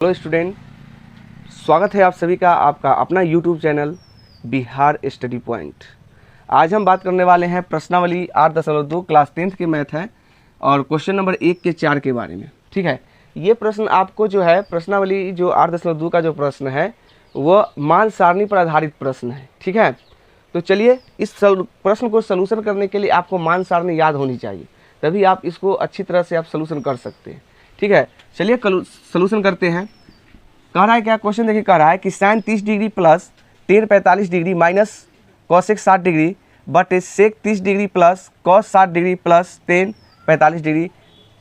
Hello student, स्वागत है आप सभी का आपका अपना YouTube channel Bihar study point. आज हम बात करने वाले हैं प्रश्नावली 8.2 क्लास 10th के मैथ है और क्वेश्चन नंबर 1 के 4 के बारे में। ठीक है, ये प्रश्न आपको जो है प्रश्नावली जो 8.2 का जो प्रश्न है वह मान सारणी पर आधारित प्रश्न है। ठीक है, तो चलिए इस प्रश्न को सलूशन करने के लिए आपको मान सारणी याद होनी चाहिए, तभी आप इसको अच्छी तरह से आप सलूशन कर सकते हैं। ठीक है, चलिए सलूशन करते हैं। कह रहा है क्या क्वेश्चन, देखिए कह रहा है कि sine 30 degree plus tan 45 degree minus cosec 60 degree but sec 30 degree plus cos 60 degree plus tan 45 degree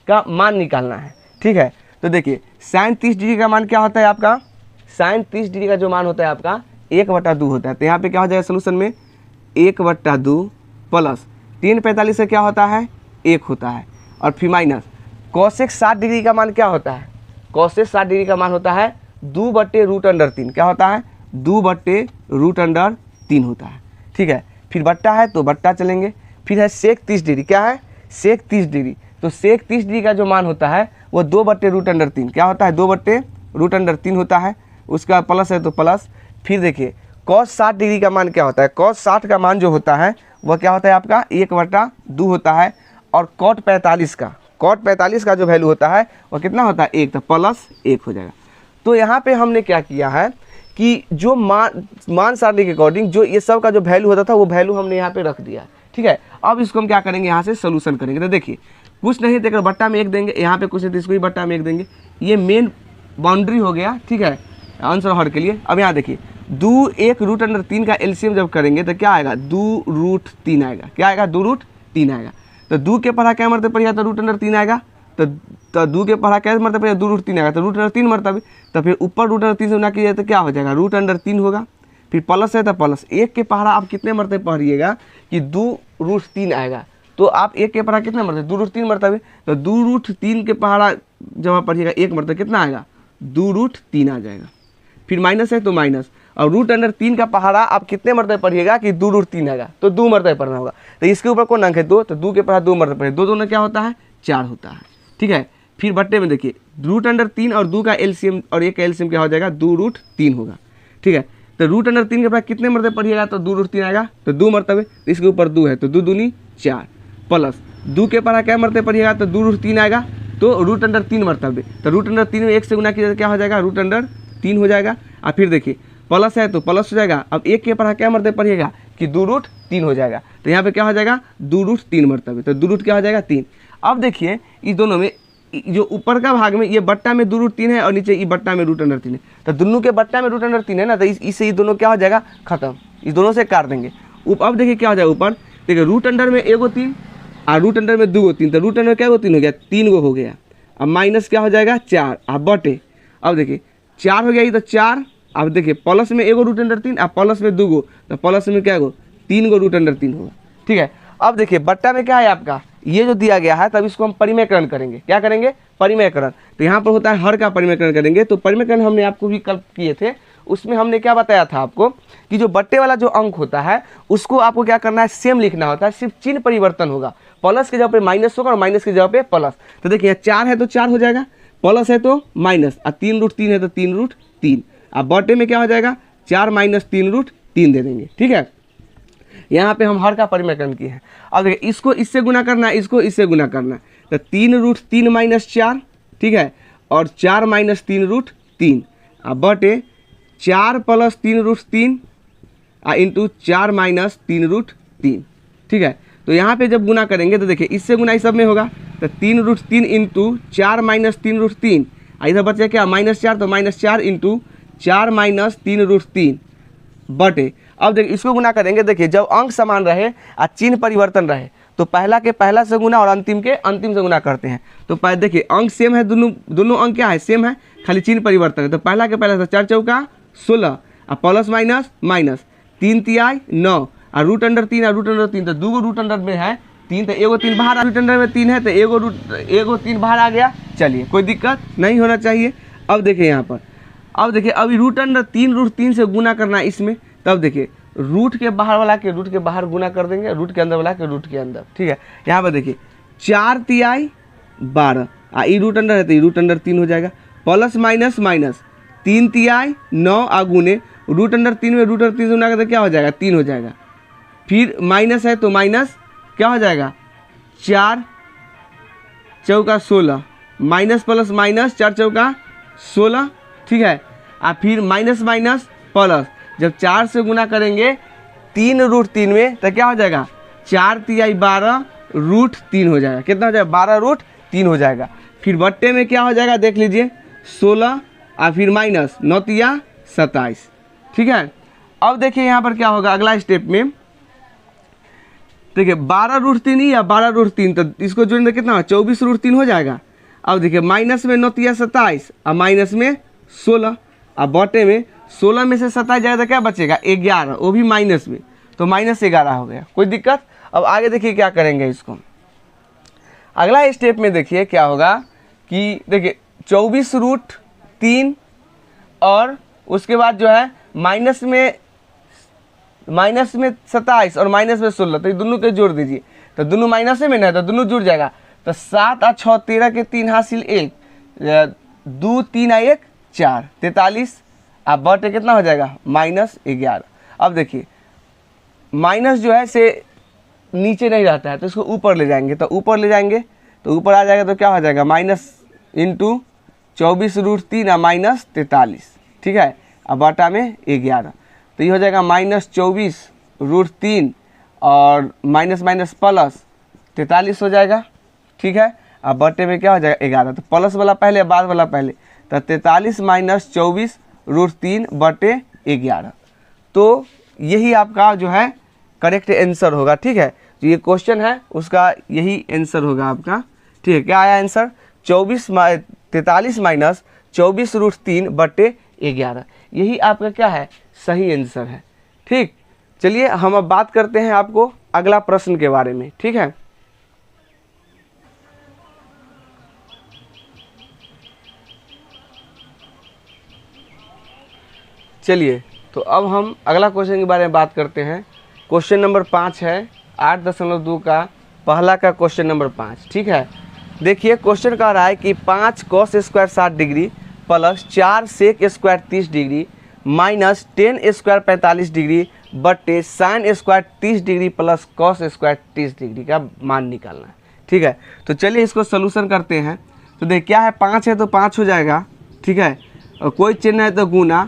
का मान निकालना है। ठीक है, तो देखिए साइन 30 डिग्री का मान क्या होता है आपका, साइन 30 डिग्री का जो मान होता है आपका 1/2 होता है। तो यहाँ पे क्या हो जाएगा सोल्यूशन में 1/2 प्लस टेन 45 से क्या होता है 1 होता है और फिर माइनस कॉसेक 60 डिग्री का मान क्या होता है, कॉसेक 60 डिग्री का मान होता है 2/√3। क्या होता है 2/√3 होता है। ठीक है, फिर बट्टा है तो बट्टा चलेंगे। फिर है सेक 30 डिग्री, क्या है सेक 30 डिग्री, तो सेक 30 डिग्री का जो मान होता है वो 2/√3 क्या होता है 2/√3 होता है। उसका प्लस है तो प्लस। फिर देखिए कॉस 60 डिग्री का मान क्या होता है, कॉस 60 का मान जो होता है वह क्या होता है आपका 1/2 होता है। और कॉट 45 का जो वैल्यू होता है वह कितना होता है 1, तो प्लस 1 हो जाएगा। तो यहाँ पे हमने क्या किया है कि जो मान सारणी के अकॉर्डिंग जो ये सब का जो वैल्यू होता था वो वैल्यू हमने यहाँ पे रख दिया है। ठीक है, अब इसको हम क्या करेंगे यहाँ से सोल्यूशन करेंगे। तो देखिए कुछ नहीं देकर बट्टा में 1 देंगे, यहाँ पे कुछ नहीं तो इसको ही बट्टा में 1 देंगे। ये मेन बाउंड्री हो गया। ठीक है, आंसर हर के लिए। अब यहाँ देखिए 2√3 का एलसीएम जब करेंगे तो क्या आएगा 2√3 आएगा। क्या आएगा 2√3 आएगा। तो 2 के पढ़ा क्या मरते पड़ेगा तो √3 आएगा। तो 2 के पढ़ा क्या मरते पड़ेगा 2√3 आएगा, तो √3 मरतब। तो फिर ऊपर √3 से गुना कीजिए तो क्या हो जाएगा √3 होगा। फिर प्लस है तो प्लस 1 के पढ़ा आप कितने मरते पढ़िएगा कि 2√3 आएगा। तो आप 1 के पढ़ा कितने मरते 2√3 मरतब। तो 2√3 के पढ़ा जब आप पढ़िएगा 1 मरतब कितना आएगा 2√3 आ जाएगा। फिर माइनस है तो माइनस, और √3 का पहाड़ा आप कितने मरतबे पढ़िएगा कि 2√3 आएगा, तो 2 मरतबे पढ़ना होगा। तो इसके ऊपर कौन अंक है 2, तो 2 के पढ़ा 2 मरतबे पढ़े, 2 क्या होता है 4 होता है। ठीक है, फिर बट्टे में देखिए √3 और 2 का एलसीएम और 1 का एलसीएम क्या हो जाएगा 2√3 होगा। ठीक है, तो √3 के बाद कितने मरतबे पढ़िएगा तो 2√3 आएगा, तो 2 मरतबे। तो इसके ऊपर 2 है तो 2 दूनी 4 प्लस 2 के पढ़ा क्या मरतबे पढ़िएगा तो 2√3 आएगा, तो √3 मरतबे। तो √3 में 1 से गुना किया क्या हो जाएगा √3 हो जाएगा। और फिर देखिए प्लस है तो प्लस हो जाएगा। अब 1 के पढ़ा क्या मरतबे पढ़िएगा कि 2√3 हो जाएगा। तो यहाँ पे क्या हो जाएगा 2√3 मरतबे, तो 2 क्या हो जाएगा 3। अब देखिए इस दोनों में जो ऊपर का भाग में ये बट्टा में 2√3 है और नीचे ये बट्टा में √3 है, तो दोनों के बट्टा में √3 है ना, तो इससे ये दोनों क्या हो जाएगा खत्म, इस दोनों से काट देंगे। अब देखिए क्या हो जाएगा ऊपर देखिए √3 में 1 3 और √3 में 2 3, तो √3 में क्या 3 हो गया 3 हो गया। अब माइनस क्या हो जाएगा 4 अब बटे, अब देखिए 4 हो गया ये तो 4। अब देखिए प्लस में 1 √3 और प्लस में 2 तो प्लस में क्या 3 √3 होगा। ठीक है, अब देखिए बट्टा में क्या है आपका ये जो दिया गया है, तब इसको हम परिमेयकरण करेंगे। क्या करेंगे परिमेयकरण, तो यहाँ पर होता है हर का परिमेयकरण करेंगे। तो परिमेयकरण हमने आपको भी कल किए थे, उसमें हमने क्या बताया था आपको कि जो बट्टे वाला जो अंक होता है उसको आपको क्या करना है सेम लिखना होता है, सिर्फ चिन्ह परिवर्तन होगा। प्लस की जगह पे माइनस होगा और माइनस की जगह पे प्लस। तो देखिए 4 है तो 4 हो जाएगा, प्लस है तो माइनस, और 3√3 है तो 3√3। अब बटे में क्या हो जाएगा 4 माइनस 3√3 दे देंगे। ठीक है, यहाँ पे हम हर का परिमेयकरण किए हैं। अब देखिए इसको इससे गुना करना है, इसको इससे गुना करना है, तो 3√3 माइनस 4। ठीक है, और 4 माइनस 3√3 अब बटे 4 प्लस 3√3 इंटू 4 माइनस 3√3। ठीक है, तो यहाँ पे जब गुना करेंगे तो देखिए इससे गुना इस सब में होगा, तो 3√3 इंटू 4 माइनस 3√3, इधर बचा क्या -4, तो -4 इंटू 4 माइनस 3√3 बटे। अब देखिए इसको गुना करेंगे, देखिए जब अंक समान रहे और चिन्ह परिवर्तन रहे तो पहला के पहला से गुना और अंतिम के अंतिम से गुना करते हैं। तो देखिए अंक सेम है, दोनों अंक क्या है सेम है, खाली चिन्ह परिवर्तन है। तो पहला के पहला से 4 चौका 16 और प्लस माइनस माइनस 3 तिहाई 9 और √3 और √3, तो 2 √3 में है 3, तो 1 3 बाहर, √3 में 3 है तो 1 3 बाहर आ गया। चलिए कोई दिक्कत नहीं होना चाहिए। अब देखिए यहाँ पर, अब देखिए अभी √3 से गुना करना है इसमें, तब देखिए रूट के बाहर वाला के रूट के बाहर गुना कर देंगे, रूट के अंदर वाला के रूट के अंदर। ठीक है, यहाँ पर देखिए 4 तिहाई 12 √3 है तो √3 हो जाएगा, प्लस माइनस माइनस 3 तिहाई 9 आगुने √3 में √3 गुना तो क्या हो जाएगा 3 हो जाएगा। फिर माइनस है तो माइनस क्या हो जाएगा 4 चौका 16 माइनस प्लस माइनस 4 चौका 16 ठीक है। और फिर माइनस माइनस प्लस जब 4 से गुना करेंगे 3√3 में तो क्या हो जाएगा 4 तिहाई 12 √3 हो जाएगा। कितना हो जाएगा 12 √3 हो जाएगा। फिर बट्टे में क्या हो जाएगा देख लीजिए 16 और फिर माइनस 9 तिया 27 ठीक है। अब देखिए यहाँ पर क्या होगा अगला स्टेप में देखिए 12 √3 या 12 √3 तो इसको जोड़ने कितना 24 √3 हो जाएगा। अब देखिए माइनस में 9 तिया 27 और माइनस में 16 और बटे में 16 में से 27 जाएगा तो क्या बचेगा 11 वो भी माइनस में तो -11 हो गया। कोई दिक्कत। अब आगे देखिए क्या करेंगे इसको अगला स्टेप में देखिए क्या होगा कि देखिए 24 √3 और उसके बाद जो है माइनस में 27 और माइनस में 16 तो ये दोनों के जोड़ दीजिए तो दोनों माइनस में ना तो दोनों जुड़ जाएगा तो 7 और 6 13 के 3 हासिल 1 2 3 1 4 43 अब बटे कितना हो जाएगा -11। अब देखिए माइनस जो है से नीचे नहीं रहता है तो इसको ऊपर ले जाएंगे तो ऊपर ले जाएंगे तो ऊपर आ जाएगा तो क्या हो जाएगा माइनस इंटू 24 √3 और -43 ठीक है। अब बटा में 11 तो ये हो जाएगा -24 √3 और माइनस माइनस प्लस 43 हो जाएगा ठीक है। अब बटे में क्या हो जाएगा 11 तो प्लस वाला पहले बाद वाला पहले तो 43 - 24 √3 बटे 11 तो यही आपका जो है करेक्ट आंसर होगा ठीक है। जो ये क्वेश्चन है उसका यही आंसर होगा आपका ठीक है। क्या आया आंसर 43 - 24 √3 बटे 11 यही आपका क्या है सही आंसर है ठीक। चलिए हम अब बात करते हैं आपको अगला प्रश्न के बारे में ठीक है। चलिए तो अब हम अगला क्वेश्चन के बारे में बात करते हैं। क्वेश्चन नंबर 5 है 8.2 का पहला का क्वेश्चन नंबर 5 ठीक है। देखिए क्वेश्चन कह रहा है कि 5 cos square 60 degree plus 4 sec square 30 degree minus 10 square 45 degree बटे sin square 30 degree plus cos square 30 degree का मान निकालना है ठीक है। तो चलिए इसको सोल्यूशन करते हैं। तो देख क्या है 5 है तो 5 हो जाएगा ठीक है और कोई चिन्ह है तो गुना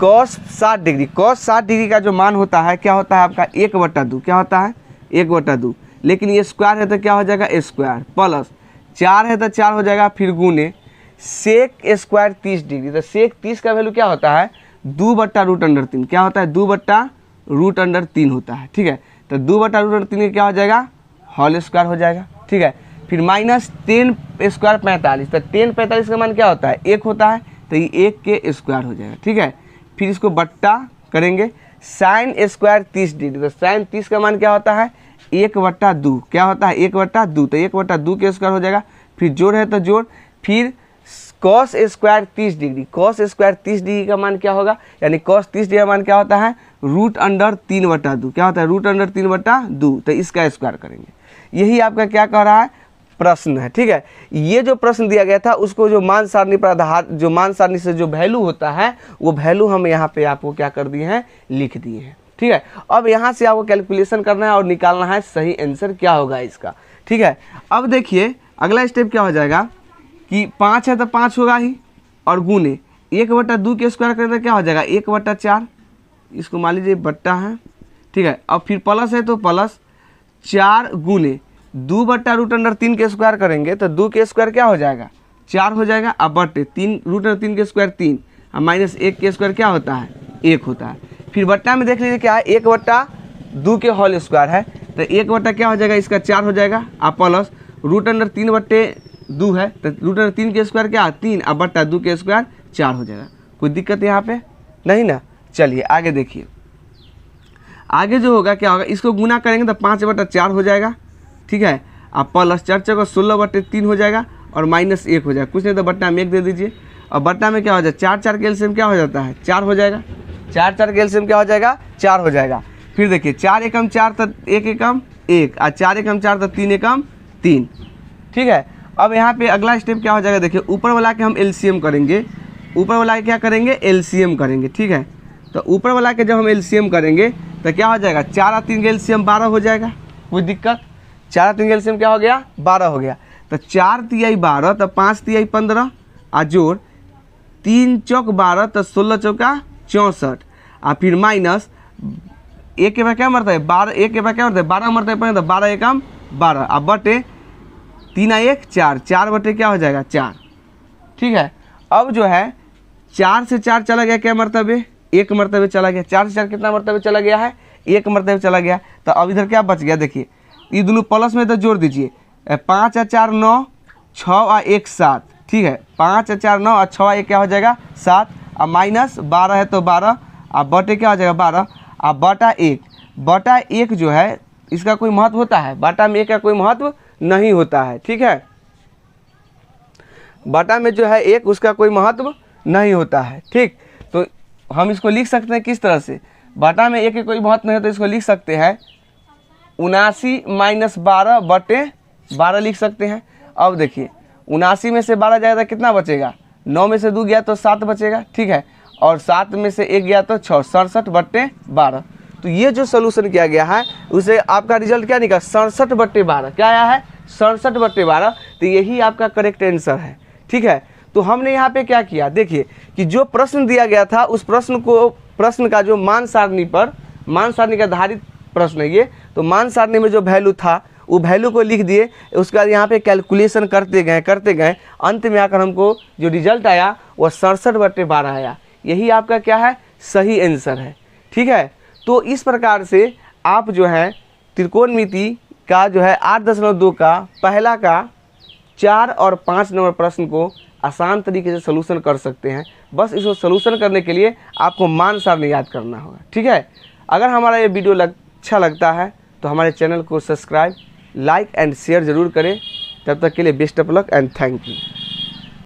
cos 60 डिग्री का जो मान होता है क्या होता है आपका 1/2 क्या होता है 1/2 लेकिन ये स्क्वायर है तो क्या हो जाएगा स्क्वायर प्लस 4 है तो 4 हो जाएगा फिर गुने सेक स्क्वायर 30 डिग्री तो सेक 30 का वैल्यू क्या होता है 2/√3 क्या होता है 2/√3 होता है ठीक है। तो 2/√3 क्या हो जाएगा होल स्क्वायर हो जाएगा ठीक है। फिर माइनस 10 स्क्वायर 45 तो 10 45 का मान क्या होता है 1 होता है तो ये 1 के स्क्वायर हो जाएगा ठीक है। फिर इसको बट्टा करेंगे साइन स्क्वायर 30 डिग्री तो साइन 30 का मान क्या होता है 1/2 क्या होता है 1/2 तो 1/2 के स्क्वायर हो जाएगा। फिर जोड़ है तो जोड़ फिर cos स्क्वायर 30 डिग्री का मान क्या होगा यानी cos 30 डिग्री का मान क्या होता है √3/2 क्या होता है √3/2 तो इसका स्क्वायर करेंगे। यही आपका क्या कह रहा है प्रश्न है ठीक है। ये जो प्रश्न दिया गया था उसको जो मान सारणी पर आधार जो मान सारणी से जो वैल्यू होता है वो वैल्यू हम यहाँ पे आपको क्या कर दिए हैं लिख दिए हैं ठीक है। अब यहाँ से आपको कैलकुलेशन करना है और निकालना है सही आंसर क्या होगा इसका ठीक है। अब देखिए अगला स्टेप क्या हो जाएगा कि 5 है तो 5 होगा ही और गुने 1/2 के स्क्वायर करें तो क्या हो जाएगा 1/4 इसको मान लीजिए बट्टा है ठीक है। अब फिर प्लस है तो प्लस 4 गुने 2/√3 के स्क्वायर करेंगे तो 2 के स्क्वायर क्या हो जाएगा 4 हो जाएगा। अब बट्टे 3√3 के स्क्वायर 3 और -1 के स्क्वायर क्या होता है 1 होता है। फिर बट्टा में देख लीजिए क्या है 1/2 के होल स्क्वायर है तो 1 क्या हो जाएगा इसका 4 हो जाएगा। अब प्लस √3/2 है तो √3 के स्क्वायर क्या 3 अब बट्टा 2 के स्क्वायर 4 हो जाएगा। कोई दिक्कत यहाँ पे नहीं ना। चलिए आगे देखिए आगे जो होगा क्या होगा इसको गुना करेंगे तो 5/4 हो जाएगा ठीक है। अब प्लस 4 × 16/3 हो जाएगा और -1 हो जाएगा कुछ नहीं तो बट्टा में 1 दे दीजिए। और बट्टा में क्या हो जाएगा 4 4 के एलसीएम क्या हो जाता है 4 हो जाएगा 4 4 के एलसीएम क्या हो जाएगा 4 हो जाएगा। फिर देखिए 4 एकम 4 तो 1 एकम 1 और 4 एकम 4 तो 3 एकम 3 ठीक है। अब यहाँ पे अगला स्टेप क्या हो जाएगा, देखिए ऊपर वाला के हम एलसीएम करेंगे, ऊपर वाला के क्या करेंगे, एलसीएम करेंगे, ठीक है। तो ऊपर वाला के जब हम एलसीएम करेंगे तो क्या हो जाएगा, 4 और 3 का एलसीएम 12 हो जाएगा, कोई दिक्कत। 4 और 3 का एलसीएम क्या हो गया, 12 हो गया। तो 4 तिहाई 12, तो 5 तिहाई 15 और जोड़ 3 चौक 12, तो 16 चौका 64 और फिर माइनस 1 के बाद क्या मरता है 12, 1 के बाद क्या मरता है 12 मरता है, तो 12 एकम 12 और बटे 3 और 1 4, 4 बटे क्या हो जाएगा 4, ठीक है। अब जो है 4 से 4 चला गया क्या मरतबे, 1 मरतबे चला गया। 4 से 4 कितना मरतबे चला गया है, 1 मरतबे चला गया। तो अब इधर क्या बच गया, देखिए ये दोनों प्लस में तो जोड़ दीजिए, 5 और 4 9, 6 और 1 7, ठीक है। 5 और 4 9 और 6 और 1 क्या हो जाएगा 7 और माइनस 12 है तो 12 और बटे क्या हो जाएगा 12 और बटा 1, बटा 1 जो है इसका कोई महत्व होता है, बटा में 1 का कोई महत्व नहीं होता है, ठीक है। बटा में जो है 1 उसका कोई महत्व नहीं होता है, ठीक। तो हम इसको लिख सकते हैं किस तरह से, बटा में 1 के कोई महत्व नहीं होता, इसको लिख सकते हैं 79 माइनस 12 बटे 12 लिख सकते हैं। अब देखिए 79 में से 12 जाएगा तो कितना बचेगा, 9 में से 2 गया तो 7 बचेगा, ठीक है। और 7 में से 1 गया तो 6, 67 बटे 12। तो ये जो सोल्यूशन किया गया है उसे आपका रिजल्ट क्या निकला, 67 बटे 12, क्या आया है 67 बटे 12। तो यही आपका करेक्ट आंसर है, ठीक है। तो हमने यहाँ पे क्या किया, देखिए कि जो प्रश्न दिया गया था उस प्रश्न का जो मान सारणी का आधारित प्रश्न है ये, तो मान सारणी में जो वैल्यू था वो वैल्यू को लिख दिए, उसके बाद यहाँ पे कैलकुलेशन करते गए, अंत में आकर हमको जो रिजल्ट आया वह 67 बटे 12 आया। यही आपका क्या है, सही आंसर है, ठीक है। तो इस प्रकार से आप जो है त्रिकोणमिति का जो है 8.2 का पहला का 4 और 5 नंबर प्रश्न को आसान तरीके से सलूशन कर सकते हैं। बस इसको सलूशन करने के लिए आपको मान सारणी याद करना होगा, ठीक है। अगर हमारा ये वीडियो अच्छा लगता है तो हमारे चैनल को सब्सक्राइब, लाइक एंड शेयर ज़रूर करें। तब तक के लिए best of luck and thank you.